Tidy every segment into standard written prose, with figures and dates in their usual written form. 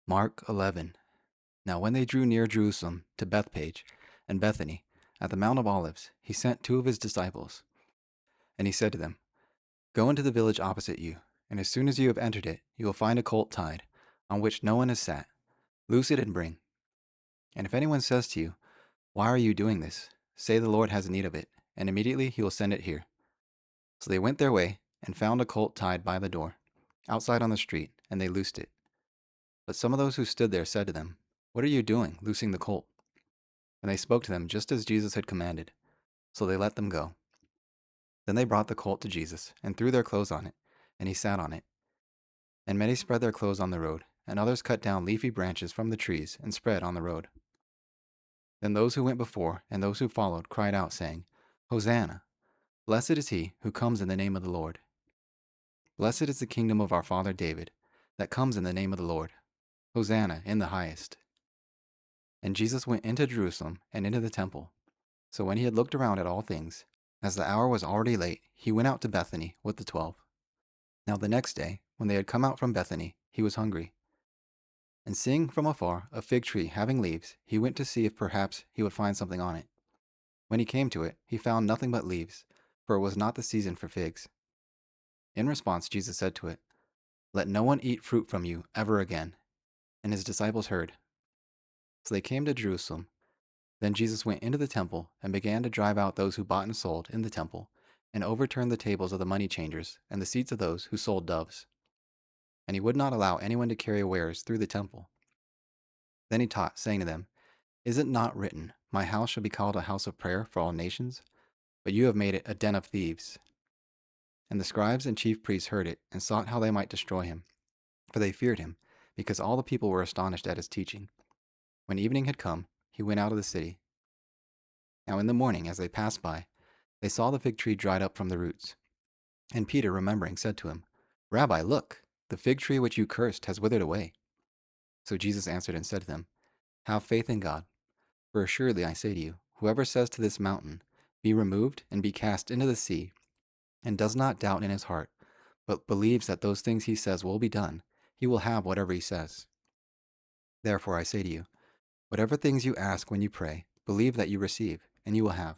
Mark 11. Now when they drew near Jerusalem to Bethpage and Bethany at the Mount of Olives, he sent two of his disciples, and he said to them, Go into the village opposite you, and as soon as you have entered it, you will find a colt tied, on which no one has sat. Loose it and bring. And if anyone says to you, Why are you doing this? Say the Lord has need of it, and immediately he will send it here. So they went their way, and found a colt tied by the door, outside on the street, and they loosed it. But some of those who stood there said to them, What are you doing, loosing the colt? And they spoke to them just as Jesus had commanded. So they let them go. Then they brought the colt to Jesus, and threw their clothes on it, and he sat on it. And many spread their clothes on the road, and others cut down leafy branches from the trees, and spread on the road. Then those who went before, and those who followed, cried out, saying, Hosanna! Blessed is he who comes in the name of the Lord. Blessed is the kingdom of our father David, that comes in the name of the Lord. Hosanna in the highest. And Jesus went into Jerusalem, and into the temple. So when he had looked around at all things, as the hour was already late, he went out to Bethany with the 12. Now the next day, when they had come out from Bethany, he was hungry. And seeing from afar a fig tree having leaves, he went to see if perhaps he would find something on it. When he came to it, he found nothing but leaves, for it was not the season for figs. In response, Jesus said to it, Let no one eat fruit from you ever again. And his disciples heard. So they came to Jerusalem. Then Jesus went into the temple and began to drive out those who bought and sold in the temple, and overturned the tables of the money changers and the seats of those who sold doves. And he would not allow anyone to carry wares through the temple. Then he taught, saying to them, Is it not written, My house shall be called a house of prayer for all nations? But you have made it a den of thieves. And the scribes and chief priests heard it, and sought how they might destroy him. For they feared him, because all the people were astonished at his teaching. When evening had come, he went out of the city. Now in the morning, as they passed by, they saw the fig tree dried up from the roots. And Peter, remembering, said to him, Rabbi, look, the fig tree which you cursed has withered away. So Jesus answered and said to them, Have faith in God. For assuredly I say to you, whoever says to this mountain, Be removed and be cast into the sea, and does not doubt in his heart, but believes that those things he says will be done, he will have whatever he says. Therefore I say to you, whatever things you ask when you pray, believe that you receive, and you will have.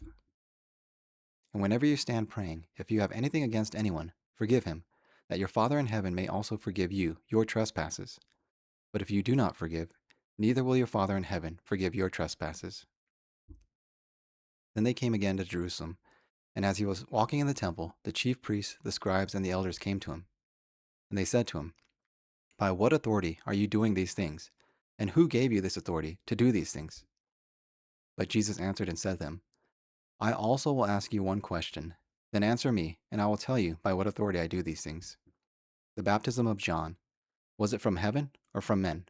And whenever you stand praying, if you have anything against anyone, forgive him, that your Father in heaven may also forgive you your trespasses. But if you do not forgive, neither will your Father in heaven forgive your trespasses. Then they came again to Jerusalem, and as he was walking in the temple, the chief priests, the scribes, and the elders came to him. And they said to him, By what authority are you doing these things? And who gave you this authority to do these things? But Jesus answered and said to them, I also will ask you one question. Then answer me, and I will tell you by what authority I do these things. The baptism of John, was it from heaven or from men?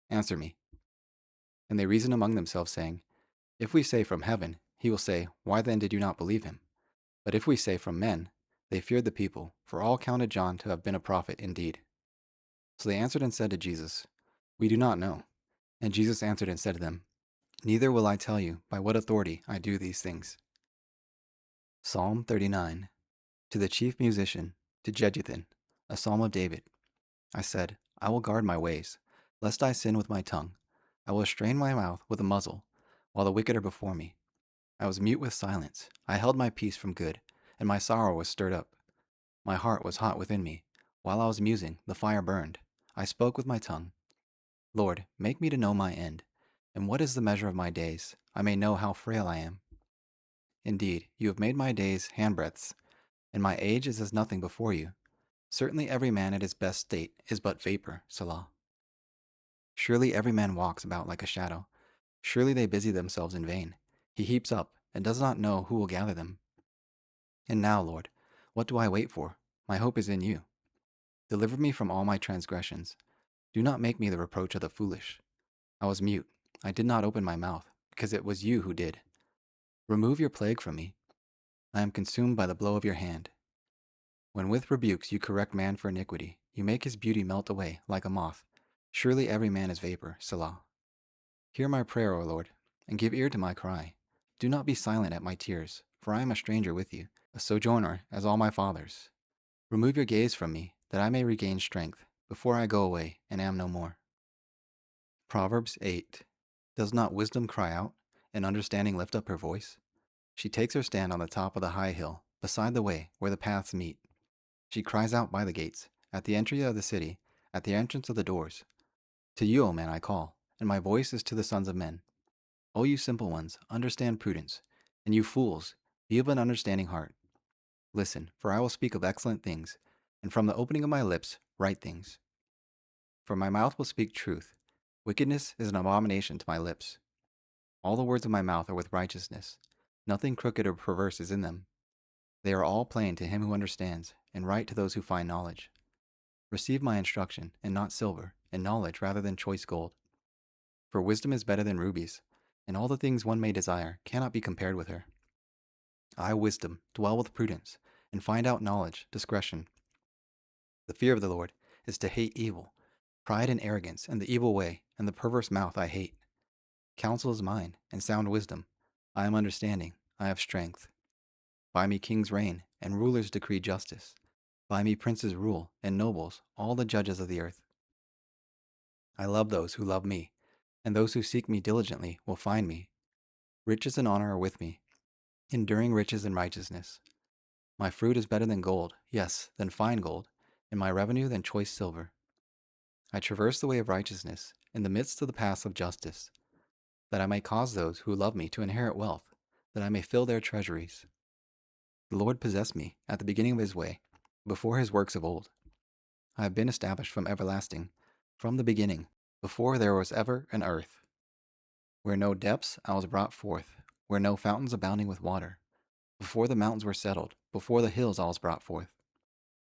Answer me. And they reasoned among themselves, saying, If we say from heaven, he will say, Why then did you not believe him? But if we say from men, they feared the people, for all counted John to have been a prophet indeed. So they answered and said to Jesus, We do not know. And Jesus answered and said to them, Neither will I tell you by what authority I do these things. Psalm 39. To the chief musician, to Jeduthun, a psalm of David. I said, I will guard my ways, lest I sin with my tongue. I will restrain my mouth with a muzzle, while the wicked are before me. I was mute with silence. I held my peace from good, and my sorrow was stirred up. My heart was hot within me. While I was musing, the fire burned. I spoke with my tongue. Lord, make me to know my end, and what is the measure of my days? I may know how frail I am. Indeed, you have made my days handbreadths, and my age is as nothing before you. Certainly every man at his best state is but vapor, Selah. Surely every man walks about like a shadow. Surely they busy themselves in vain. He heaps up, and does not know who will gather them. And now, Lord, what do I wait for? My hope is in you. Deliver me from all my transgressions. Do not make me the reproach of the foolish. I was mute. I did not open my mouth, because it was you who did. Remove your plague from me. I am consumed by the blow of your hand. When with rebukes you correct man for iniquity, you make his beauty melt away like a moth. Surely every man is vapor, Selah. Hear my prayer, O Lord, and give ear to my cry. Do not be silent at my tears, for I am a stranger with you, a sojourner as all my fathers. Remove your gaze from me, that I may regain strength, before I go away and am no more. Proverbs 8. Does not wisdom cry out, and understanding lift up her voice? She takes her stand on the top of the high hill, beside the way where the paths meet. She cries out by the gates, at the entry of the city, at the entrance of the doors. To you, O man, I call, and my voice is to the sons of men. O you simple ones, understand prudence, and you fools, be of an understanding heart. Listen, for I will speak of excellent things, and from the opening of my lips, right things. For my mouth will speak truth. Wickedness is an abomination to my lips. All the words of my mouth are with righteousness. Nothing crooked or perverse is in them. They are all plain to him who understands, and right to those who find knowledge. Receive my instruction, and not silver, and knowledge rather than choice gold. For wisdom is better than rubies, and all the things one may desire cannot be compared with her. I, wisdom, dwell with prudence, and find out knowledge, discretion. The fear of the Lord is to hate evil, pride and arrogance, and the evil way, and the perverse mouth I hate. Counsel is mine, and sound wisdom. I am understanding, I have strength. By me kings reign, and rulers decree justice. By me princes rule, and nobles, all the judges of the earth. I love those who love me, and those who seek me diligently will find me. Riches and honor are with me, enduring riches and righteousness. My fruit is better than gold, yes, than fine gold, and my revenue than choice silver. I traverse the way of righteousness, in the midst of the paths of justice, that I may cause those who love me to inherit wealth, that I may fill their treasuries. The Lord possessed me at the beginning of his way, before his works of old. I have been established from everlasting, from the beginning, before there was ever an earth. Where no depths I was brought forth, where no fountains abounding with water. Before the mountains were settled, before the hills I was brought forth.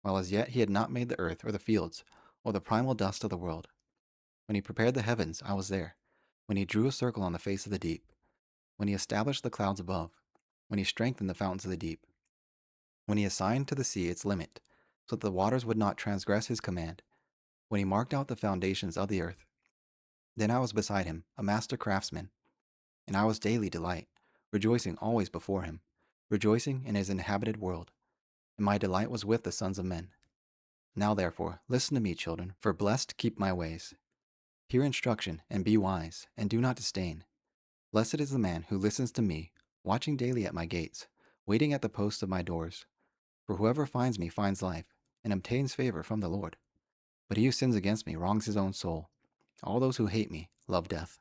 While as yet he had not made the earth or the fields, or the primal dust of the world. When he prepared the heavens, I was there. When he drew a circle on the face of the deep. When he established the clouds above. When he strengthened the fountains of the deep. When he assigned to the sea its limit, so that the waters would not transgress his command. When he marked out the foundations of the earth. Then I was beside him, a master craftsman, and I was daily delight, rejoicing always before him, rejoicing in his inhabited world, and my delight was with the sons of men. Now therefore, listen to me, children, for blessed keep my ways. Hear instruction, and be wise, and do not disdain. Blessed is the man who listens to me, watching daily at my gates, waiting at the posts of my doors. For whoever finds me finds life, and obtains favor from the Lord. But he who sins against me wrongs his own soul. All those who hate me love death.